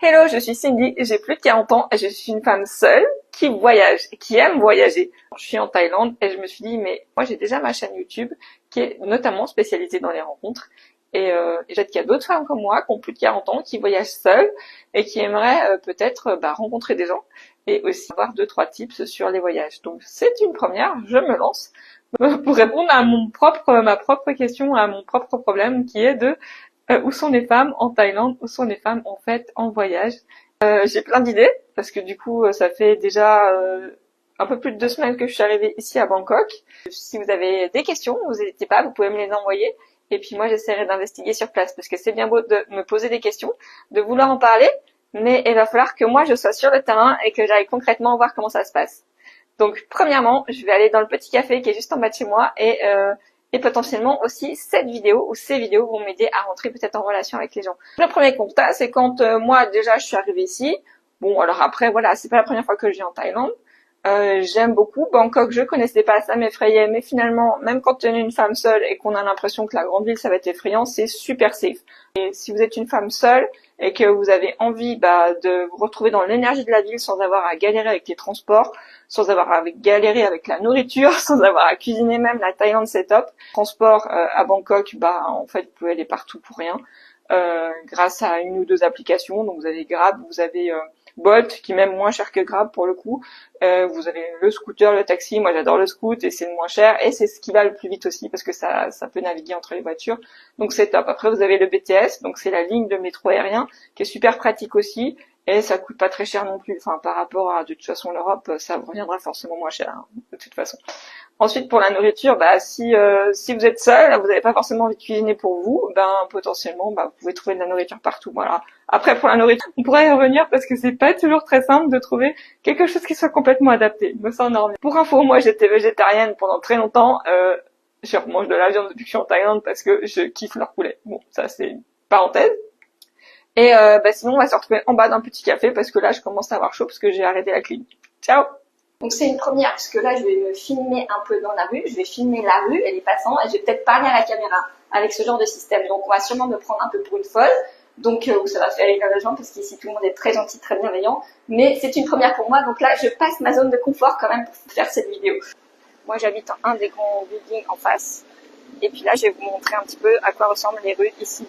Hello, je suis Cindy, j'ai plus de 40 ans et je suis une femme seule qui voyage, qui aime voyager. Je suis en Thaïlande et je me suis dit, mais moi j'ai déjà ma chaîne YouTube qui est notamment spécialisée dans les rencontres. Et peut-être qu'il y a d'autres femmes comme moi qui ont plus de 40 ans, qui voyagent seules et qui aimeraient peut-être rencontrer des gens et aussi avoir 2-3 tips sur les voyages. Donc c'est une première, je me lance pour répondre à ma propre question, à mon propre problème qui est de où sont les femmes en Thaïlande, où sont les femmes en fait en voyage. J'ai plein d'idées parce que du coup ça fait déjà un peu plus de 2 semaines que je suis arrivée ici à Bangkok. Si vous avez des questions, vous n'hésitez pas, vous pouvez me les envoyer. Et puis moi j'essaierai d'investiguer sur place parce que c'est bien beau de me poser des questions, de vouloir en parler, mais il va falloir que moi je sois sur le terrain et que j'aille concrètement voir comment ça se passe. Donc premièrement, je vais aller dans le petit café qui est juste en bas de chez moi et potentiellement aussi cette vidéo ou ces vidéos vont m'aider à rentrer peut-être en relation avec les gens. Le premier constat, c'est quand moi déjà je suis arrivée ici. Bon alors après voilà, c'est pas la première fois que je viens en Thaïlande. J'aime beaucoup Bangkok, je connaissais pas, ça m'effrayait, mais finalement, même quand on est une femme seule et qu'on a l'impression que la grande ville ça va être effrayant, c'est super safe. Et si vous êtes une femme seule et que vous avez envie de vous retrouver dans l'énergie de la ville sans avoir à galérer avec les transports, sans avoir à galérer avec la nourriture, sans avoir à cuisiner même, la Thaïlande c'est top. Transport à Bangkok, en fait vous pouvez aller partout pour rien, grâce à 1 ou 2 applications. Donc vous avez Grab, vous avez Bolt qui est même moins cher que Grab pour le coup. Vous avez le scooter, le taxi. Moi j'adore le scoot et c'est le moins cher et c'est ce qui va le plus vite aussi parce que ça peut naviguer entre les voitures. Donc c'est top. Après vous avez le BTS, donc c'est la ligne de métro aérien qui est super pratique aussi et ça coûte pas très cher non plus. Enfin par rapport à de toute façon l'Europe, ça reviendra forcément moins cher hein, de toute façon. Ensuite, pour la nourriture, si vous êtes seul, vous n'avez pas forcément envie de cuisiner pour vous, potentiellement, vous pouvez trouver de la nourriture partout. Voilà. Après, pour la nourriture, on pourrait y revenir parce que c'est pas toujours très simple de trouver quelque chose qui soit complètement adapté. Mais ça, on en revient. Pour info, moi, j'étais végétarienne pendant très longtemps. Je mange de la viande depuis que je suis en Thaïlande parce que je kiffe leur poulet. Bon, ça, c'est une parenthèse. Et sinon, on va se retrouver en bas d'un petit café parce que là, je commence à avoir chaud parce que j'ai arrêté la clim. Ciao! Donc c'est une première parce que là je vais me filmer un peu dans la rue, je vais filmer la rue et les passants et je vais peut-être parler à la caméra avec ce genre de système. Donc on va sûrement me prendre un peu pour une folle, donc ça va faire rire les gens parce qu'ici tout le monde est très gentil, très bienveillant, mais c'est une première pour moi, donc là je passe ma zone de confort quand même pour faire cette vidéo. Moi j'habite en un des grands buildings en face et puis là je vais vous montrer un petit peu à quoi ressemblent les rues ici.